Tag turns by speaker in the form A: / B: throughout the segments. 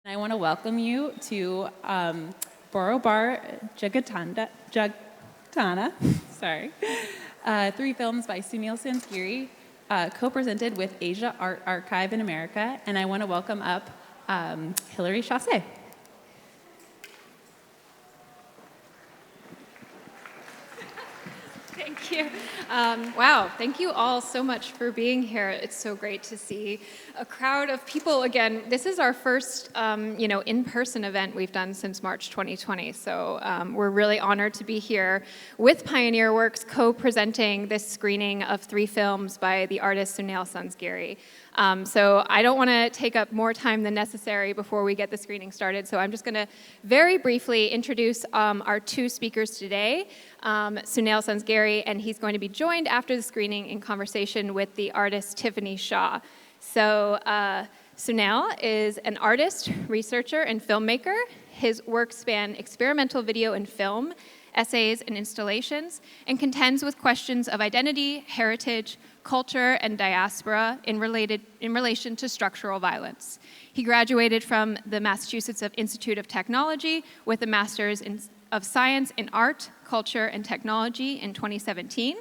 A: I want to welcome you to Borobar Jagatana, sorry, three films by Sunil Sansgiri, co-presented with Asia Art Archive in America, and I want to welcome up Hilary Chassé.
B: Thank you. Wow, thank you all so much for being here. It's so great to see a crowd of people again. This is our first, in-person event we've done since March 2020. So we're really honored to be here with Pioneer Works co-presenting this screening of three films by the artist Sunil Sansgiri. So I don't want to take up more time than necessary before we get the screening started. So I'm just going to very briefly introduce our two speakers today, Sunil Sansgiri, and he's going to be joined after the screening in conversation with the artist Tiffany Shaw. So Sunil is an artist, researcher, and filmmaker. His work span experimental video and film, essays, and installations, and contends with questions of identity, heritage, culture, and diaspora in relation to structural violence. He graduated from the Massachusetts Institute of Technology with a Master's of Science in Art, Culture, and Technology in 2017,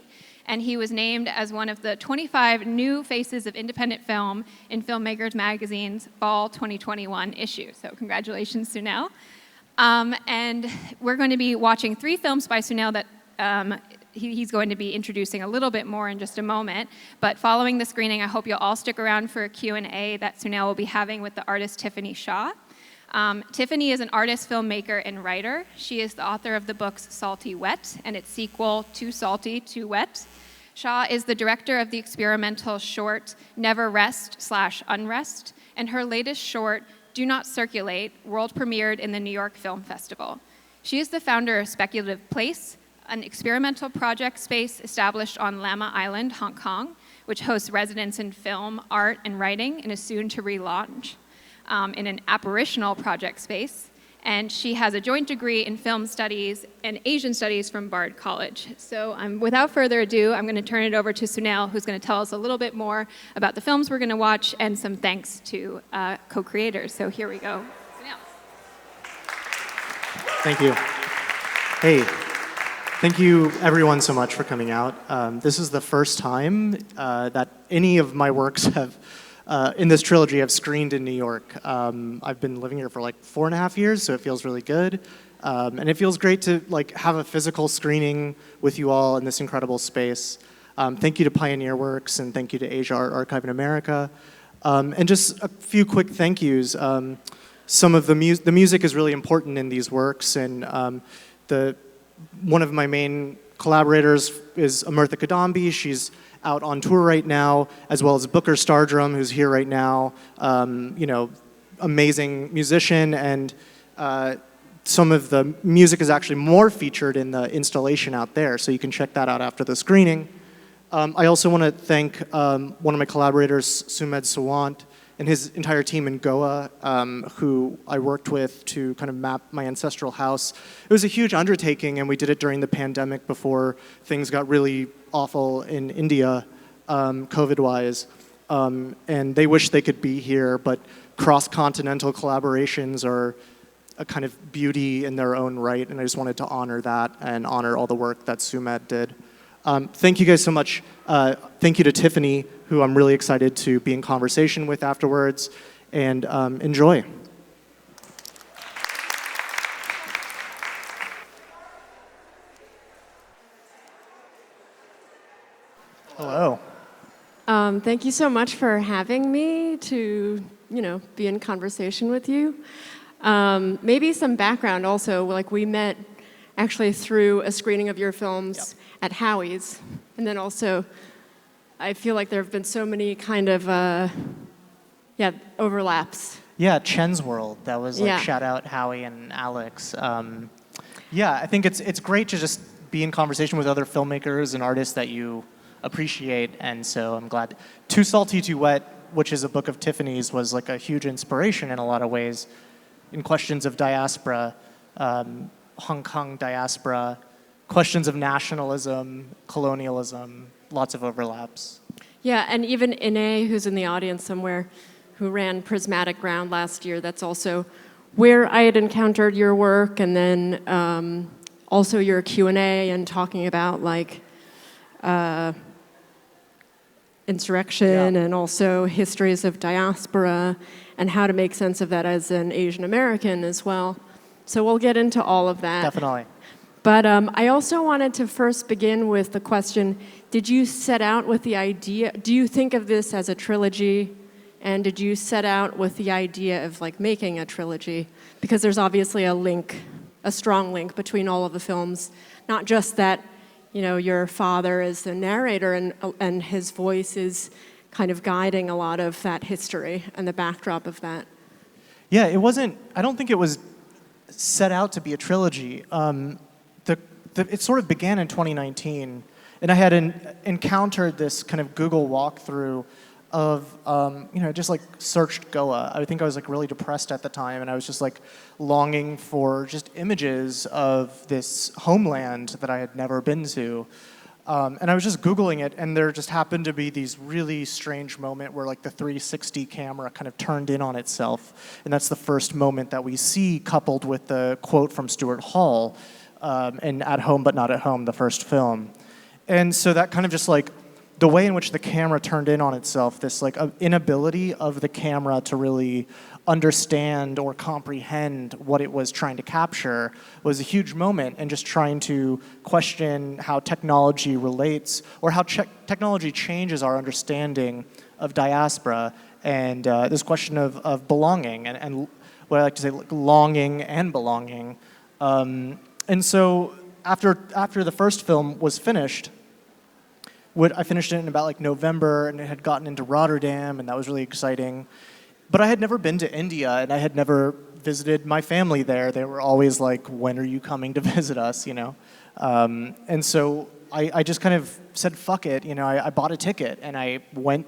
B: and he was named as one of the 25 new faces of independent film in Filmmakers Magazine's Fall 2021 issue. So congratulations, Sunil. And we're going to be watching three films by Sunil that he's going to be introducing a little bit more in just a moment. But following the screening, I hope you'll all stick around for a Q&A that Sunil will be having with the artist Tiffany Shaw. Tiffany is an artist, filmmaker, and writer. She is the author of the books Salty Wet and its sequel, Too Salty, Too Wet. Shaw is the director of the experimental short Never Rest/Unrest, and her latest short, Do Not Circulate, world premiered in the New York Film Festival. She is the founder of Speculative Place, an experimental project space established on Lamma Island, Hong Kong, which hosts residents in film, art, and writing, and is soon to relaunch in an apparitional project space. And she has a joint degree in film studies and Asian studies from Bard College. So without further ado, I'm going to turn it over to Sunil, who's going to tell us a little bit more about the films we're going to watch and some thanks to co-creators. So here we go. Sunil.
C: Thank you. Hey, thank you everyone so much for coming out. This is the first time that any of my works have in this trilogy I've screened in New York. I've been living here for like 4.5 years, so it feels really good. And it feels great to have a physical screening with you all in this incredible space. Thank you to Pioneer Works and thank you to Asia Art Archive in America. And just a few quick thank yous. Some of the music is really important in these works, and one of my main collaborators is Amrita Kadambi. She's out on tour right now, as well as Booker Stardrum, who's here right now. Amazing musician, and some of the music is actually more featured in the installation out there, so you can check that out after the screening. I also want to thank one of my collaborators, Sumed Sawant, and his entire team in Goa, who I worked with to kind of map my ancestral house. It was a huge undertaking, and we did it during the pandemic before things got really awful in India, COVID-wise. And they wish they could be here, but cross-continental collaborations are a kind of beauty in their own right, and I just wanted to honor that and honor all the work that Sumed did. Thank you guys so much. Thank you to Tiffany, who I'm really excited to be in conversation with afterwards, and enjoy. Hello.
D: Thank you so much for having me to, be in conversation with you. Maybe some background also, we met actually through a screening of your films at Howie's, and then also I feel like there have been so many kind of overlaps.
C: Yeah, Chen's World. That was shout out Howie and Alex. I think it's great to just be in conversation with other filmmakers and artists that you appreciate, and so I'm glad. Too Salty, Too Wet, which is a book of Tiffany's, was like a huge inspiration in a lot of ways in questions of diaspora, Hong Kong diaspora, questions of nationalism, colonialism, lots of overlaps.
D: Yeah, and even Ine, who's in the audience somewhere, who ran Prismatic Ground last year. That's also where I had encountered your work, and then also your Q&A and talking about like insurrection and also histories of diaspora and how to make sense of that as an Asian American as well. So we'll get into all of that.
C: Definitely.
D: But I also wanted to first begin with the question, did you set out with the idea, do you think of this as a trilogy? And did you set out with the idea of like making a trilogy? Because there's obviously a link, a strong link between all of the films, not just that, you know, your father is the narrator and his voice is kind of guiding a lot of that history and the backdrop of that.
C: Yeah, it wasn't, I don't think it was set out to be a trilogy. It sort of began in 2019, and I had encountered this kind of Google walkthrough of, just like searched Goa. I think I was like really depressed at the time, and I was just like longing for just images of this homeland that I had never been to. And I was just Googling it, and there just happened to be these really strange moment where like the 360 camera kind of turned in on itself. And that's the first moment that we see coupled with the quote from Stuart Hall in At Home But Not at Home, the first film. And so that kind of just like, the way in which the camera turned in on itself, this like inability of the camera to really understand or comprehend what it was trying to capture was a huge moment, and just trying to question how technology relates or how technology changes our understanding of diaspora, and this question of belonging and what I like to say, like longing and belonging. And so after the first film was finished, I finished it in about like November, and it had gotten into Rotterdam, and that was really exciting. But I had never been to India, and I had never visited my family there. They were always like, when are you coming to visit us, you know? And so I just kind of said, fuck it, you know, I bought a ticket, and I went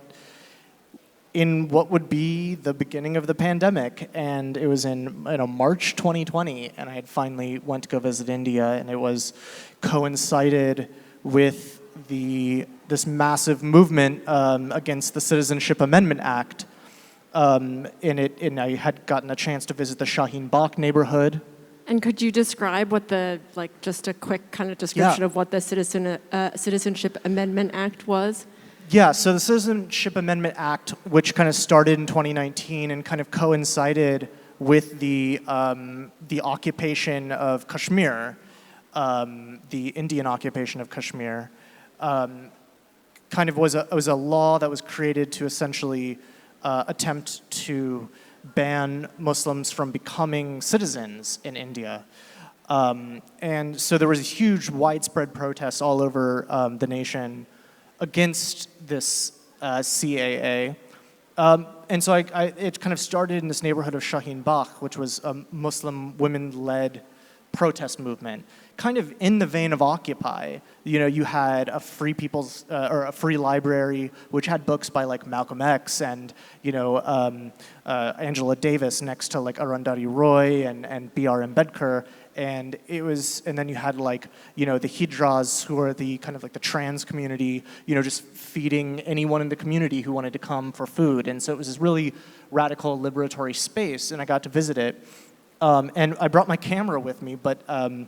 C: in what would be the beginning of the pandemic, and it was in March 2020, and I had finally went to go visit India, and it was coincided with this massive movement against the Citizenship Amendment Act, and I had gotten a chance to visit the Shaheen Bagh neighborhood.
D: And could you describe what just a quick kind of description of what the Citizenship Amendment Act was?
C: Yeah, so the Citizenship Amendment Act, which kind of started in 2019 and kind of coincided with the occupation of Kashmir, the Indian occupation of Kashmir, kind of was a law that was created to essentially attempt to ban Muslims from becoming citizens in India. And so there was a huge widespread protests all over the nation against this CAA. And so it kind of started in this neighborhood of Shaheen Bagh, which was a Muslim women-led protest movement, kind of in the vein of Occupy. You know, you had a free people's or a free library, which had books by like Malcolm X and Angela Davis next to like Arundhati Roy and B.R. Ambedkar. And then you had like, the Hijras, who are the kind of like the trans community, just feeding anyone in the community who wanted to come for food. And so it was this really radical liberatory space, and I got to visit it. And I brought my camera with me, but, kind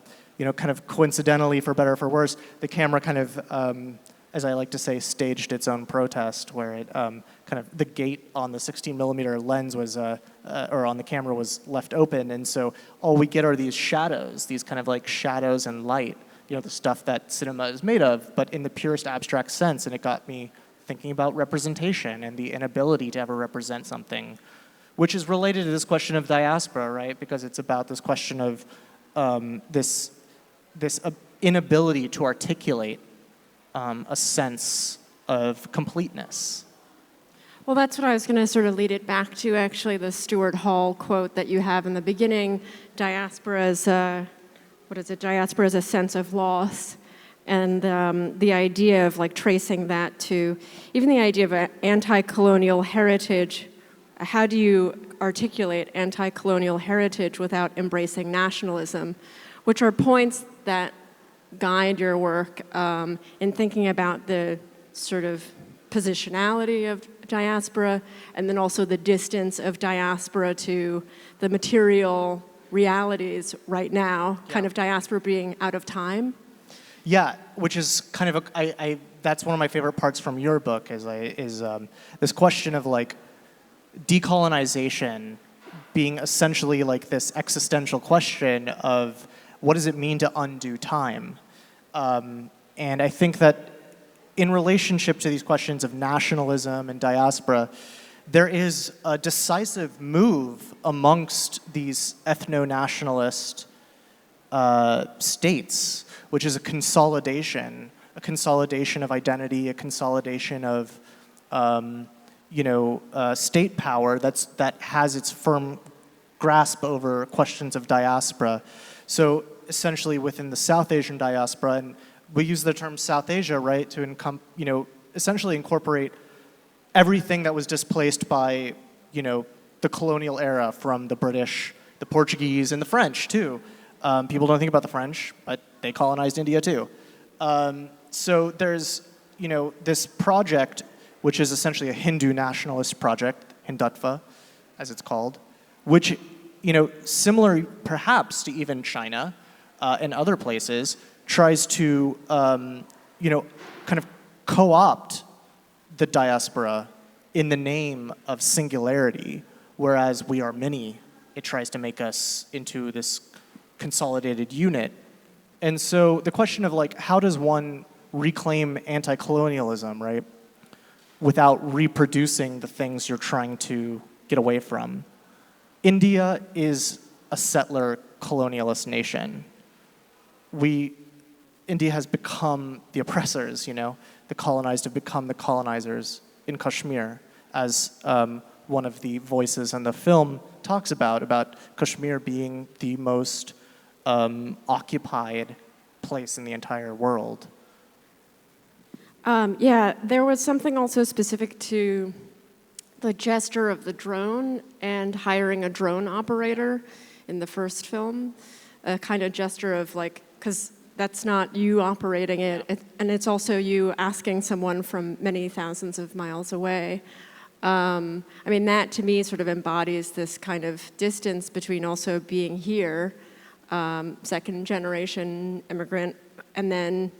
C: of coincidentally, for better or for worse, the camera kind of, as I like to say, staged its own protest, where it kind of, the gate on the 16 millimeter lens was, or on the camera was left open, and so all we get are these shadows, these kind of like shadows and light, the stuff that cinema is made of, but in the purest abstract sense, and it got me thinking about representation and the inability to ever represent something, which is related to this question of diaspora, right? Because it's about this question of this inability to articulate a sense of completeness.
D: Well, that's what I was going to sort of lead it back to, actually, the Stuart Hall quote that you have in the beginning. Diaspora is Diaspora is a sense of loss. And the idea of like tracing that to, even the idea of anti-colonial heritage. How do you articulate anti-colonial heritage without embracing nationalism, which are points that guide your work in thinking about the sort of positionality of diaspora, and then also the distance of diaspora to the material realities right now, kind of diaspora being out of time.
C: Yeah, which is kind of that's one of my favorite parts from your book is this question of like decolonization being essentially like this existential question of what does it mean to undo time, and I think that in relationship to these questions of nationalism and diaspora, there is a decisive move amongst these ethno-nationalist states, which is a consolidation of identity, a consolidation of state power that has its firm grasp over questions of diaspora. So essentially within the South Asian diaspora, and we use the term South Asia, right, to essentially incorporate everything that was displaced by, the colonial era from the British, the Portuguese, and the French too. People don't think about the French, but they colonized India too. So there's, this project, which is essentially a Hindu nationalist project, Hindutva, as it's called, which, similar perhaps to even China and other places, tries to, kind of co-opt the diaspora in the name of singularity, whereas we are many. It tries to make us into this consolidated unit. And so the question of like, how does one reclaim anti-colonialism, right, without reproducing the things you're trying to get away from? India is a settler colonialist nation. India has become the oppressors, the colonized have become the colonizers in Kashmir, as one of the voices in the film talks about Kashmir being the most occupied place in the entire world.
D: Yeah, there was something also specific to the gesture of the drone and hiring a drone operator in the first film, a kind of gesture of like, because that's not you operating it, and it's also you asking someone from many thousands of miles away. That to me sort of embodies this kind of distance between also being here, second generation immigrant, and then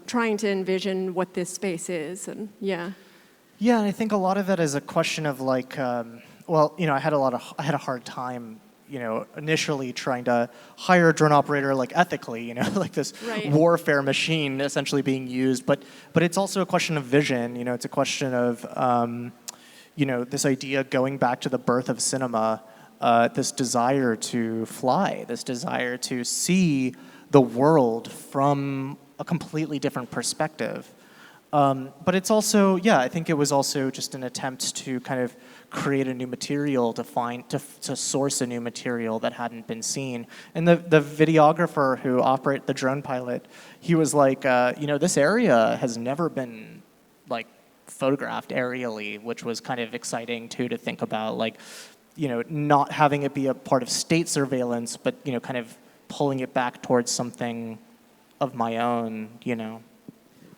D: trying to envision what this space is, and yeah.
C: Yeah, and I think a lot of it is a question of like, I had a hard time, initially trying to hire a drone operator like ethically, like this warfare machine essentially being used, but it's also a question of vision, it's a question of, this idea going back to the birth of cinema, this desire to fly, this desire to see the world from a completely different perspective. But it's also, I think it was also just an attempt to kind of create a new material, to source a new material that hadn't been seen. And the videographer who operated the drone pilot, he was like, this area has never been like photographed aerially, which was kind of exciting too to think about, like, not having it be a part of state surveillance, but kind of pulling it back towards something of my own,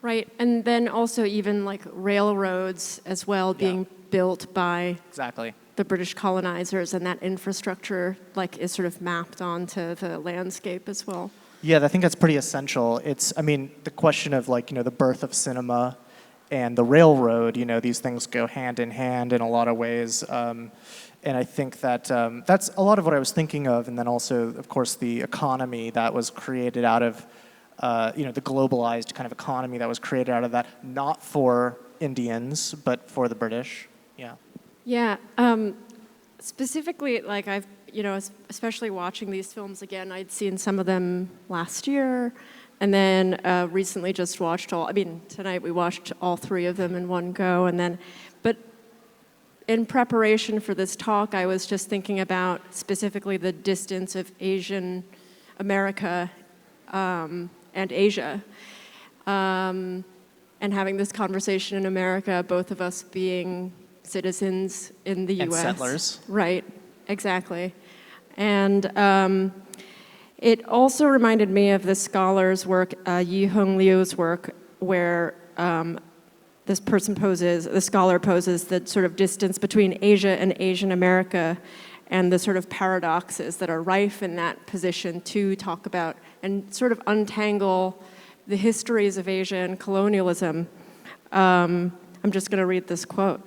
D: Right, and then also even like railroads as well being built by the British colonizers, and that infrastructure like is sort of mapped onto the landscape as well.
C: Yeah, I think that's pretty essential. It's, the question of like, the birth of cinema and the railroad, these things go hand in hand in a lot of ways. And I think that that's a lot of what I was thinking of. And then also, of course, the economy that was created out of, the globalized kind of economy that was created out of that, not for Indians, but for the British. Yeah.
D: Yeah. Specifically, like I've, especially watching these films again, I'd seen some of them last year, and then recently just watched tonight we watched all three of them in one go, but in preparation for this talk, I was just thinking about specifically the distance of Asian America and Asia. And having this conversation in America, both of us being citizens in the U.S.
C: And settlers.
D: Right, exactly. And it also reminded me of the scholar's work, Yi Hong Liu's work, where the scholar poses the sort of distance between Asia and Asian America and the sort of paradoxes that are rife in that position to talk about and sort of untangle the histories of Asia and colonialism. I'm just going to read this quote.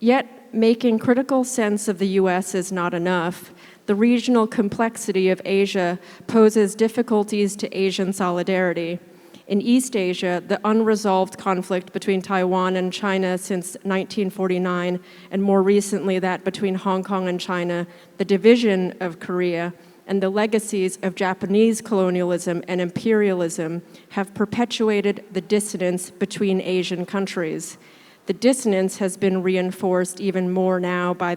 D: Yet, making critical sense of the US is not enough. The regional complexity of Asia poses difficulties to Asian solidarity. In East Asia, the unresolved conflict between Taiwan and China since 1949, and more recently that between Hong Kong and China, the division of Korea, and the legacies of Japanese colonialism and imperialism have perpetuated the dissonance between Asian countries. The dissonance has been reinforced even more now by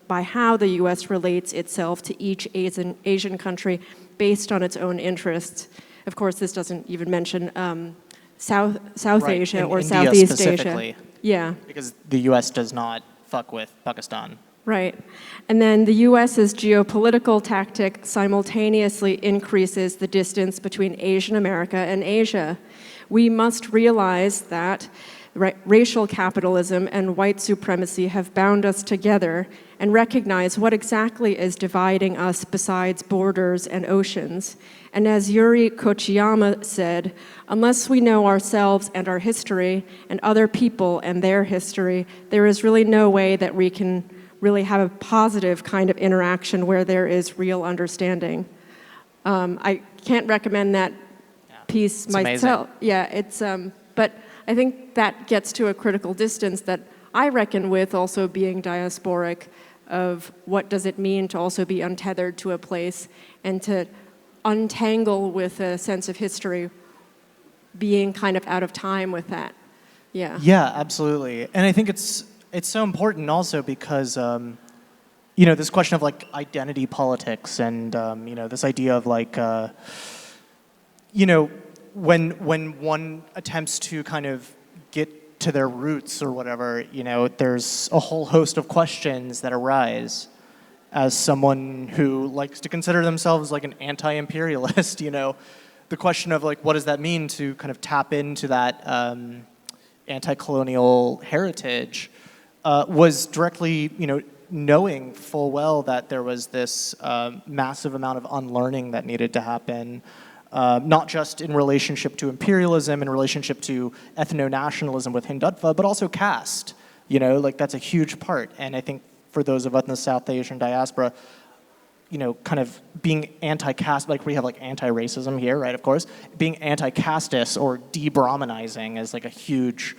D: by how the U.S. relates itself to each Asian country based on its own interests. Of course, this doesn't even mention South
C: Right,
D: Asia
C: in
D: or
C: India
D: Southeast
C: specifically.
D: Asia. Yeah.
C: Because the U.S. does not fuck with Pakistan.
D: Right. And then the US's geopolitical tactic simultaneously increases the distance between Asian America and Asia. We must realize that racial capitalism and white supremacy have bound us together and recognize what exactly is dividing us besides borders and oceans. And as Yuri Kochiyama said, unless we know ourselves and our history and other people and their history, there is really no way that we can really have a positive kind of interaction where there is real understanding. I can't recommend that piece
C: It's
D: myself.
C: amazing.
D: Yeah, it's but I think that gets to a critical distance that I reckon with also being diasporic of what does it mean to also be untethered to a place and to untangle with a sense of history, being kind of out of time with that. Yeah.
C: Yeah, absolutely. And I think it's so important also because, this question of like identity politics and, this idea of like, when one attempts to kind of get to their roots or whatever, there's a whole host of questions that arise. As someone who likes to consider themselves like an anti-imperialist, the question of like, what does that mean to kind of tap into that anti-colonial heritage was directly, knowing full well that there was this massive amount of unlearning that needed to happen, not just in relationship to imperialism, in relationship to ethno-nationalism with Hindutva, but also caste. That's a huge part. And I think for those of us in the South Asian diaspora, kind of being anti-caste, like we have like anti-racism here, right, of course, being anti-casteist or de-Brahmanizing is like a huge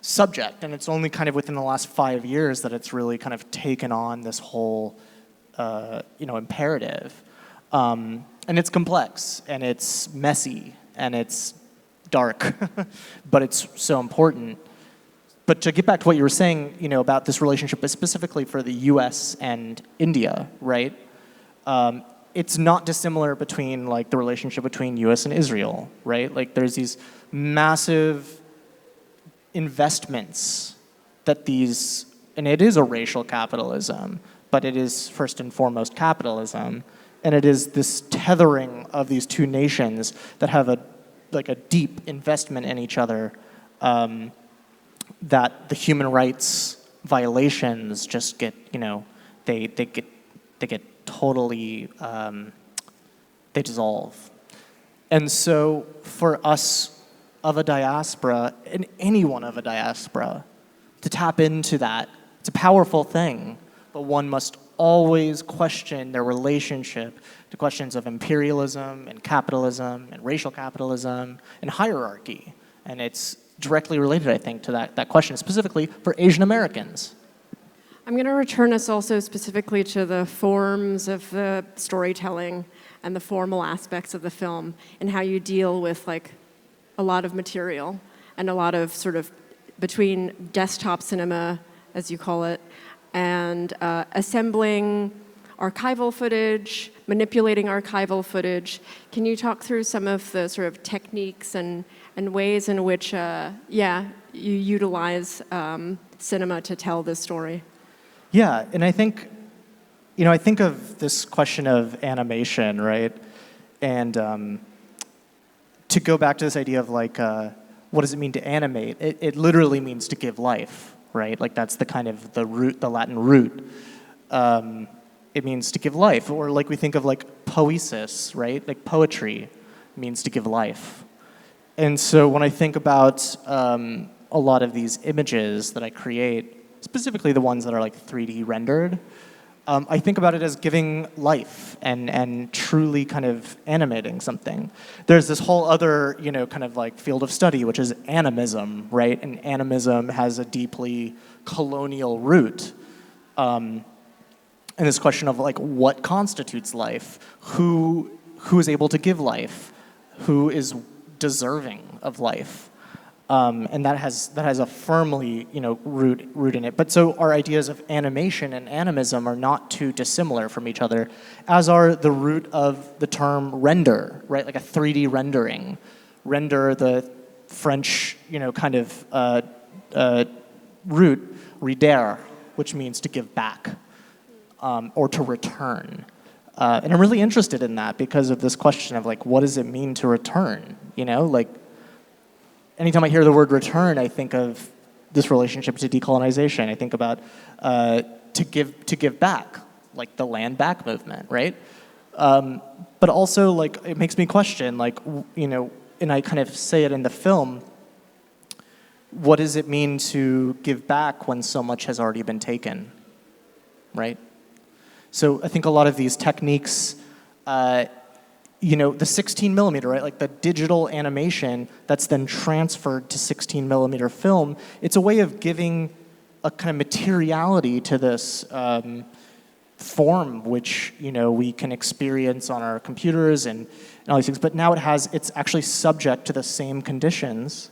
C: subject. And it's only kind of within the last 5 years that it's really kind of taken on this whole, imperative. And it's complex, and it's messy, and it's dark, but it's so important. But to get back to what you were saying, about this relationship, but specifically for the U.S. and India, right? It's not dissimilar between like the relationship between U.S. and Israel, right? Like there's these massive investments that and it is a racial capitalism, but it is first and foremost capitalism, and it is this tethering of these two nations that have a deep investment in each other. That the human rights violations just get, they get totally, they dissolve. And so for us of a diaspora, and anyone of a diaspora, to tap into that, it's a powerful thing, but one must always question their relationship to questions of imperialism and capitalism and racial capitalism and hierarchy. And it's directly related, I think, to that question, specifically for Asian Americans.
D: I'm going to return us also specifically to the forms of the storytelling and the formal aspects of the film and how you deal with like a lot of material and a lot of sort of between desktop cinema, as you call it, and assembling archival footage, manipulating archival footage. Can you talk through some of the sort of techniques and ways in which, you utilize cinema to tell this story?
C: Yeah, and I think, I think of this question of animation, right? And to go back to this idea of like, what does it mean to animate? It literally means to give life, right? Like that's the kind of the root, the Latin root. It means to give life, or like we think of like poesis, right? Like poetry means to give life. And so when I think about a lot of these images that I create, specifically the ones that are like 3D rendered, I think about it as giving life and truly kind of animating something. There's this whole other, kind of like field of study, which is animism, right? And animism has a deeply colonial root. And this question of like what constitutes life, who is able to give life, who is deserving of life. And that has a firmly, root in it. But so our ideas of animation and animism are not too dissimilar from each other, as are the root of the term render, right? Like a 3D rendering. Render, the French, kind of root, rider, which means to give back, or to return. And I'm really interested in that because of this question of like, what does it mean to return? Anytime I hear the word return, I think of this relationship to decolonization. I think about to give back, like the land back movement, right? But also, like, it makes me question, like, and I kind of say it in the film, what does it mean to give back when so much has already been taken, right? So I think a lot of these techniques, the 16 millimeter, right? Like the digital animation that's then transferred to 16 millimeter film, it's a way of giving a kind of materiality to this form, which, we can experience on our computers and all these things. But now it's actually subject to the same conditions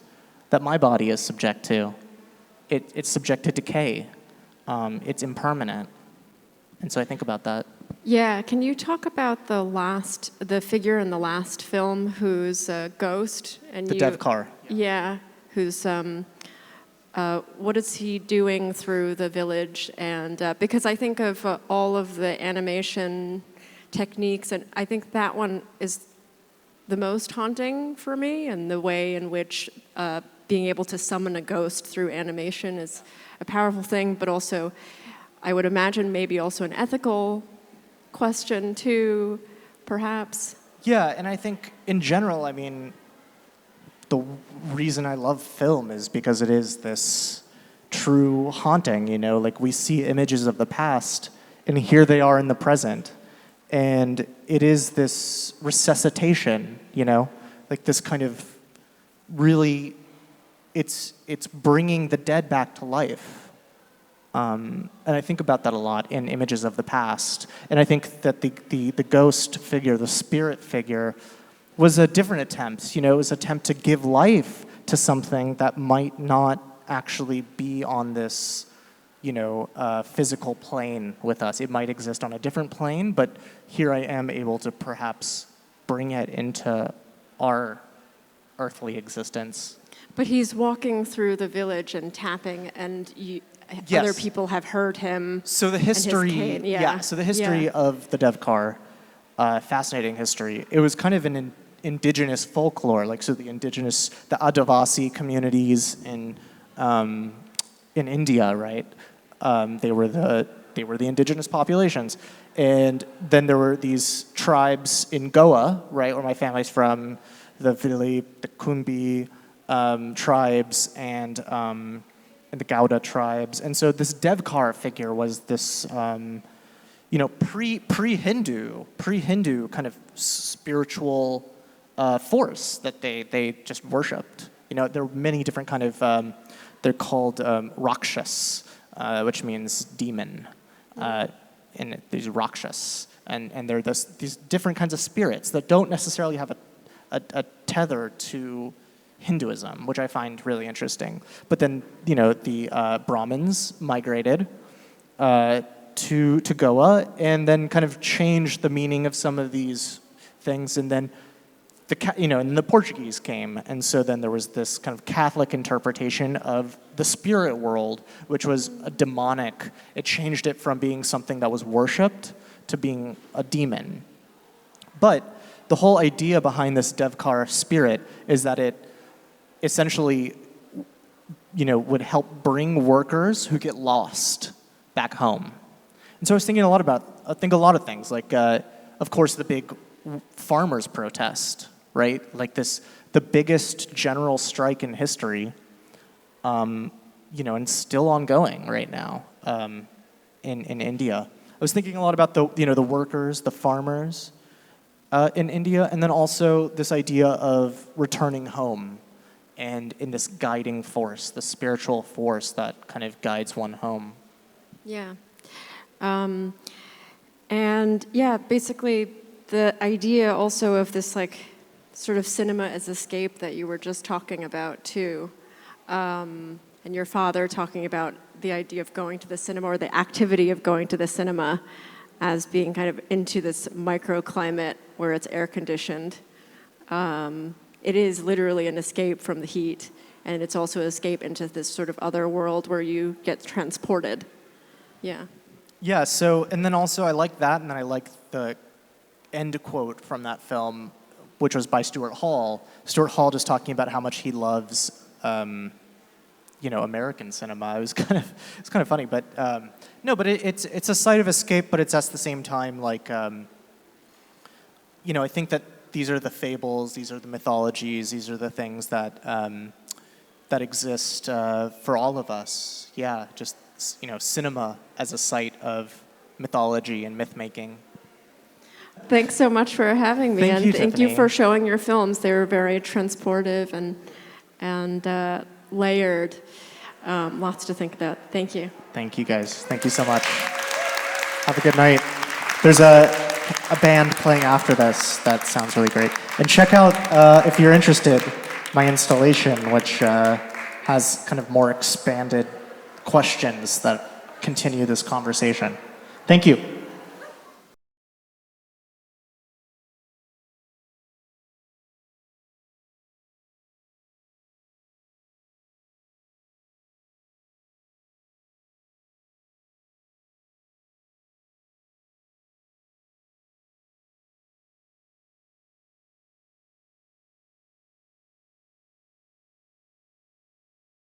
C: that my body is subject to. It's subject to decay. It's impermanent. And so I think about that.
D: Yeah, can you talk about the figure in the last film who's a ghost? And
C: The Devkar.
D: Yeah, who's, what is he doing through the village? And because I think of all of the animation techniques, and I think that one is the most haunting for me, and the way in which being able to summon a ghost through animation is a powerful thing, but also, I would imagine maybe also an ethical question too, perhaps.
C: Yeah, and I think in general, the reason I love film is because it is this true haunting, like we see images of the past and here they are in the present. And it is this resuscitation, like this kind of really, it's bringing the dead back to life. And I think about that a lot in images of the past. And I think that the ghost figure, the spirit figure, was a different attempt. It was an attempt to give life to something that might not actually be on this, physical plane with us. It might exist on a different plane, but here I am able to perhaps bring it into our earthly existence.
D: But he's walking through the village and tapping, and
C: Yes.
D: Other people have heard him.
C: So the history, So the history of the Devkar, fascinating history. It was kind of an indigenous folklore, the Adivasi communities in India, right? They were the indigenous populations, and then there were these tribes in Goa, right, where my family's from, the Vili, the Kunbi tribes, and the Gauda tribes. And so this Devkar figure was this, pre-Hindu kind of spiritual force that they just worshipped. There were many different kind of, they're called Rakshas, which means demon, and these Rakshas. And they're these different kinds of spirits that don't necessarily have a tether to Hinduism, which I find really interesting. But then, the Brahmins migrated to Goa and then kind of changed the meaning of some of these things. And then, and the Portuguese came. And so then there was this kind of Catholic interpretation of the spirit world, which was a demonic. It changed it from being something that was worshipped to being a demon. But the whole idea behind this Devkar spirit is that essentially, would help bring workers who get lost back home. And so I was thinking a lot of things, like, of course, the big farmers' protest, right? Like the biggest general strike in history, and still ongoing right now in India. I was thinking a lot about the workers, the farmers in India, and then also this idea of returning home and in this guiding force, the spiritual force that kind of guides one home.
D: Yeah. And yeah, basically the idea also of this like sort of cinema as escape that you were just talking about too. And your father talking about the idea of going to the cinema or the activity of going to the cinema as being kind of into this microclimate where it's air conditioned. It is literally an escape from the heat, and it's also an escape into this sort of other world where you get transported. Yeah.
C: Yeah, so, and then also I like that, and then I like the end quote from that film, which was by Stuart Hall. Stuart Hall just talking about how much he loves, American cinema. It was kind of funny, but no, but it's a site of escape, but it's at the same time like, I think that these are the fables, these are the mythologies, these are the things that that exist for all of us. Yeah, just cinema as a site of mythology and myth making.
D: Thanks so much for having me,
C: Thank you,
D: thank you
C: Tiffany.
D: for showing your films. They were very transportive and layered. Lots to think about. Thank you.
C: Thank you, guys. Thank you so much. Have a good night. There's a band playing after this that sounds really great. And check out, if you're interested, my installation, which has kind of more expanded questions that continue this conversation. Thank you.